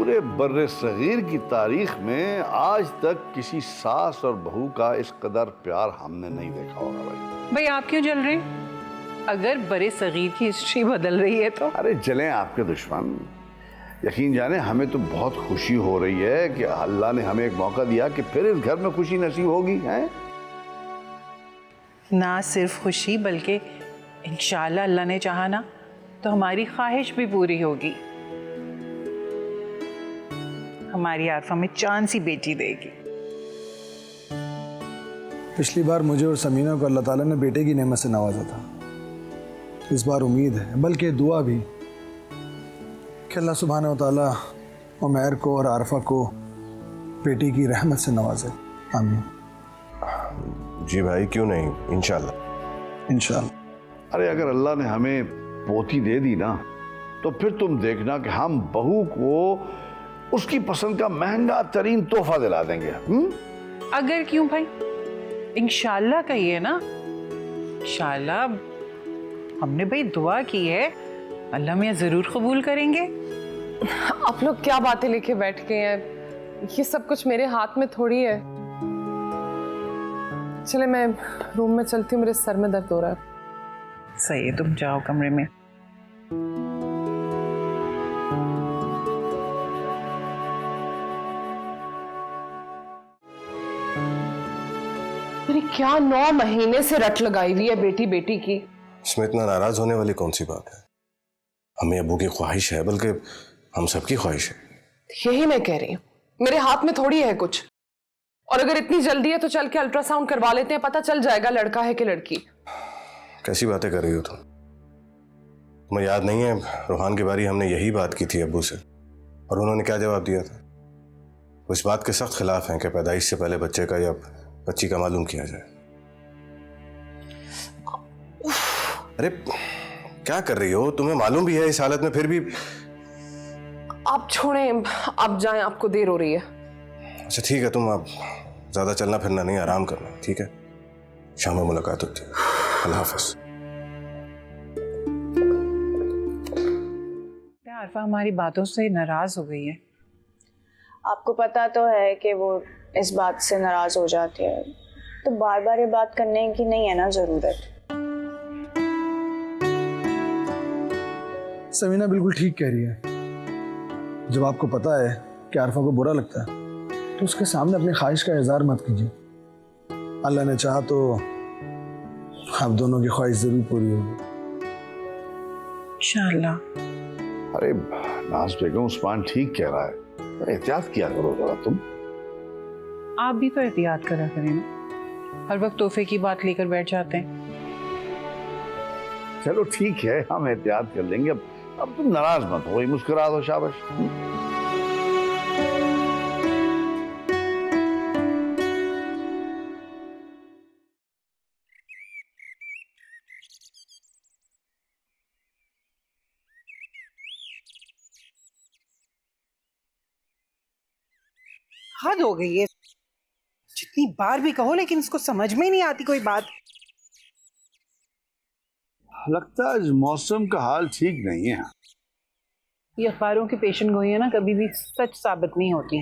पूरे बर्रे सगीर की तारीख में आज तक किसी सास और बहू का इस कदर प्यार हमने नहीं देखा होगा भाई। भाई आप क्यों जल रहे हैं? अगर बड़े सगीर की हिस्ट्री बदल रही है तो? अरे जलें आपके दुश्मन, यकीन जाने हमें तो बहुत खुशी हो रही है कि अल्लाह ने हमें एक मौका दिया कि फिर इस घर में खुशी नसीब होगी। है ना सिर्फ खुशी बल्कि इंशाल्लाह अल्लाह ने चाहा ना तो हमारी ख्वाहिश भी पूरी होगी। हमारी आरफा में चांद सी बेटी देगी। पिछली बार मुझे और समीना को अल्लाह ताला ने बेटे की नेमत से नवाजा था। इस बार उम्मीद है बल्कि दुआ भी कि अल्लाह सुब्हानहू व तआला उमैर को और आरफा को बेटी की रहमत से नवाजे। आमीन। जी भाई, क्यों नहीं, इंशाल्लाह इंशाल्लाह। अरे अगर अल्लाह ने हमें पोती दे दी ना तो फिर तुम देखना कि हम बहू को उसकी पसंद का महंगा तरीन तोहफा दिला देंगे। अगर क्यों भाई, इंशाल्लाह कहिए ना। इंशाल्लाह हमने भाई दुआ की है, अल्लाह मियां जरूर कबूल करेंगे। आप लोग क्या बातें लेके बैठ गए हैं? ये सब कुछ मेरे हाथ में थोड़ी है। चले मैं रूम में चलती हूँ, मेरे सर में दर्द हो रहा है। सही है, तुम जाओ कमरे में। अरे क्या 9 महीने से रट लगाई हुई है बेटी बेटी की। इसमें इतना नाराज होने वाली कौन सी बात है? हमें अबू की ख्वाहिश है, बल्कि हम सबकी ख्वाहिश है। यही मैं कह रही हूँ, मेरे हाथ में थोड़ी है कुछ। और अगर इतनी जल्दी है तो चल के अल्ट्रासाउंड करवा लेते हैं, पता चल जाएगा लड़का है कि लड़की। कैसी बातें कर रही हो तुम? तुम्हें याद नहीं है रूहान की बारी हमने यही बात की थी अब्बू से, और उन्होंने क्या जवाब दिया था? वो इस बात के सख्त खिलाफ हैं कि पैदाइश से पहले बच्चे का या बच्ची का मालूम किया जाए। अरे क्या कर रही हो? तुम्हें मालूम भी है इस हालत में फिर भी। आप छोड़ें, आप जाएं, आपको देर हो रही है। अच्छा ठीक है, तुम अब ज्यादा चलना फिरना नहीं, आराम करना, ठीक है? शाम में मुलाकात होती है। अल्लाह हाफ़िज़। आरफा हमारी बातों से नाराज हो गई है। आपको पता तो है कि वो इस बात से नाराज हो जाती है, तो बार बार ये बात करने की नहीं है ना जरूरत। समीना बिल्कुल ठीक कह रही है। जब आपको पता है कि आरफा को बुरा लगता है तो उसके सामने अपनी ख्वाहिश का इज़हार मत कीजिए। अल्लाह ने चाहा तो आप दोनों की ख्वाहिश जरूर पूरी होगी इंशाल्लाह। अरे नाज बेगम, उस्मान ठीक कह रहा है, एहतियात किया करो जरा तुम। आप भी तो एहतियात करा करें ना, हर वक्त तोहफे की बात लेकर बैठ जाते हैं। चलो ठीक है, हम एहतियात कर लेंगे। अब तुम नाराज मत हो, मुस्कुरा दो, शाबाश। हद हो गई है, जितनी बार भी कहो लेकिन इसको समझ में ही नहीं आती कोई बात। लगता है मौसम का हाल ठीक नहीं है। ये अखबारों की पेशन गोइयां ना कभी भी सच साबित नहीं होती।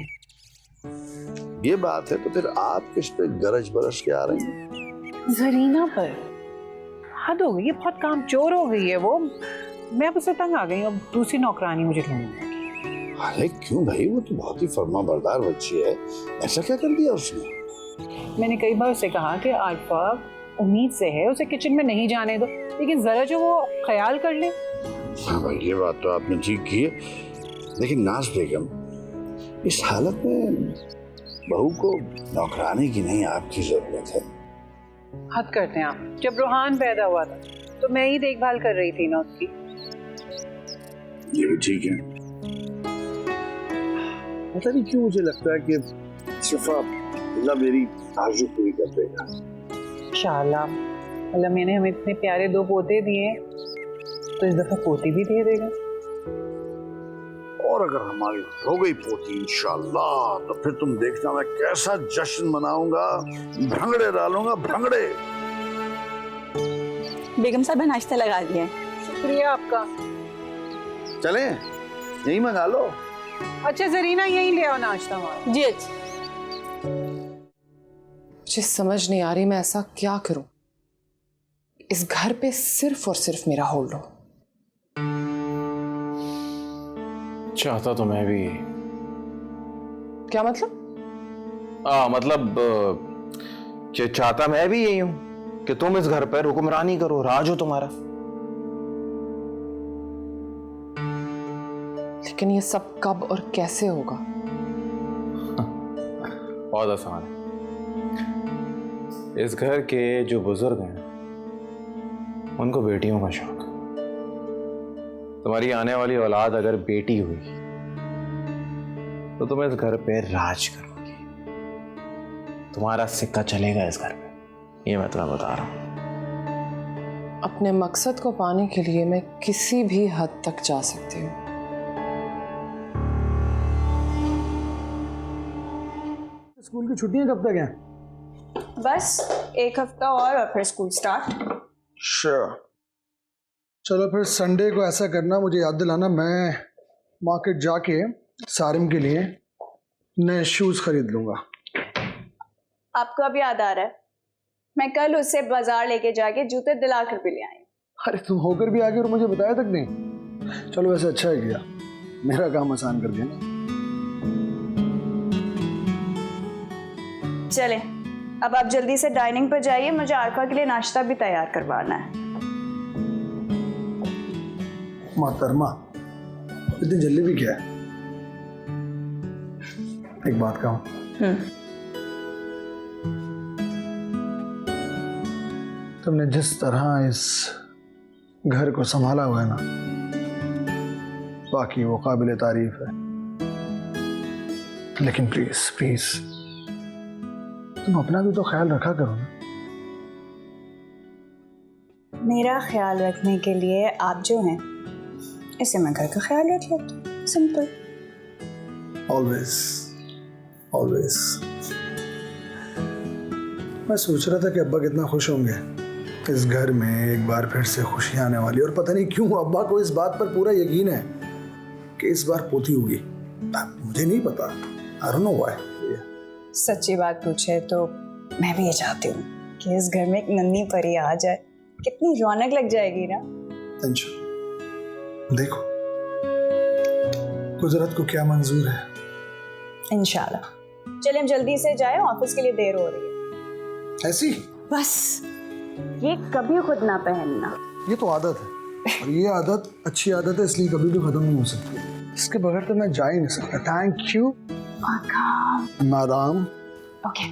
ये बात है तो फिर आप किस पे गरज बरस के आ रही हैं? जरीना पर हद हो गई है, बहुत कामचोर हो गई है वो। मैं अब उससे तंग आ गई हूँ, अब दूसरी नौकरानी मुझे ढूंढनी होगी। अरे क्यों भाई, वो तो बहुत ही फर्माबरदार बच्ची है, ऐसा क्या कर दिया उसने? मैंने कई बार उसे कहा कि आरफा उम्मीद से है, उसे किचन में नहीं जाने दो, लेकिन जरा जो वो ख्याल कर ले। हाँ भाई, ये बात तो आपने ठीक की है, लेकिन नाज बेगम, इस हालत में बहू को नौकरानी की नहीं आपकी जरूरत है। हद करते हैं आप। जब रूहान पैदा हुआ था तो मैं ही देखभाल कर रही थी ना उसकी। ये भी ठीक है। पता नहीं क्यों मुझे लगता है कि सफा अल्लाह मेरी आरज़ू पूरी कर देगा। इंशाअल्लाह। अल्लाह मैंने हमें इतने प्यारे 2 पोते दिए तो इस दफा पोती भी दे देगा। और अगर हमारी हो गई पोती इंशाअल्लाह, तो फिर तुम देखना मैं कैसा जश्न मनाऊंगा, भंगड़े डालूंगा, भंगड़े। बेगम साहब नाश्ता लगा दिया है। शुक्रिया आपका। चलें, यही मंगा लो। अच्छा जरीना यहीं ले आओ नाश्ता हमारा। जी अच्छा। मुझे समझ नहीं आ रही मैं ऐसा क्या करूं इस घर पे सिर्फ और सिर्फ मेरा होल्ड हो। चाहता तो मैं भी। क्या मतलब? मतलब कि चाहता मैं भी यही हूं कि तुम इस घर पर हुक्मरानी करो, राज हो तुम्हारा। लेकिन ये सब कब और कैसे होगा? बहुत आसान है। इस घर के जो बुजुर्ग हैं उनको बेटियों का शौक। तुम्हारी आने वाली औलाद अगर बेटी हुई तो तुम इस घर पे राज करोगी, तुम्हारा सिक्का चलेगा इस घर पे। ये मैं तुम्हें बता रहा हूं। अपने मकसद को पाने के लिए मैं किसी भी हद तक जा सकती हूँ। स्कूल की छुट्टियां कब तक हैं? बस 1 हफ्ता और फिर स्कूल स्टार्ट। श्योर। चलो फिर संडे को ऐसा करना, मुझे याद दिलाना, मैं मार्केट जाके सारिम के लिए नए शूज खरीद लूंगा। आपको अब याद आ रहा है, मैं कल उससे बाजार लेके जाके जूते दिला कर भी ले आई। अरे तुम होकर भी आगे और मुझे बताया तक नहीं। चलो वैसे अच्छा है किया, मेरा काम आसान कर दिया ना। चले अब आप जल्दी से डाइनिंग पर जाइए, मुझे आरफा के लिए नाश्ता भी तैयार करवाना है। मोहतरमा इतनी जल्दी भी क्या है? एक बात कहूं, तुमने जिस तरह इस घर को संभाला हुआ है ना, बाकी वो काबिल तारीफ है। लेकिन प्लीज प्लीज तुम अपना भी तो ख्याल रखा करो ना। मेरा ख्याल रखने के लिए आप जो हैं, इससे मैं घर का ख्याल रख लेती हूँ। सिंपल। Always always. मैं सोच रहा था कि अब्बा कितना खुश होंगे इस घर में एक बार फिर से खुशियां आने वाली, और पता नहीं क्यों अब्बा को इस बात पर पूरा यकीन है कि इस बार पोती होगी। मुझे नहीं पता, आई डोंट नो व्हाई। सच्ची बात पूछे तो मैं भी ये चाहती हूँ कि इस घर में एक नन्ही परी आ जाए, कितनी रौनक लग जाएगी ना। अंशु देखो कुदरत को क्या मंजूर है। इंशाल्लाह। चलिए हम जल्दी से जाए, ऑफिस के लिए देर हो रही है। ऐसी बस ये कभी खुद ना पहनना। ये तो आदत है, और ये आदत अच्छी आदत है, इसलिए कभी भी खत्म नहीं हो सकती। इसके बगैर तो मैं जा ही नहीं सकता। Thank you madam. ओके।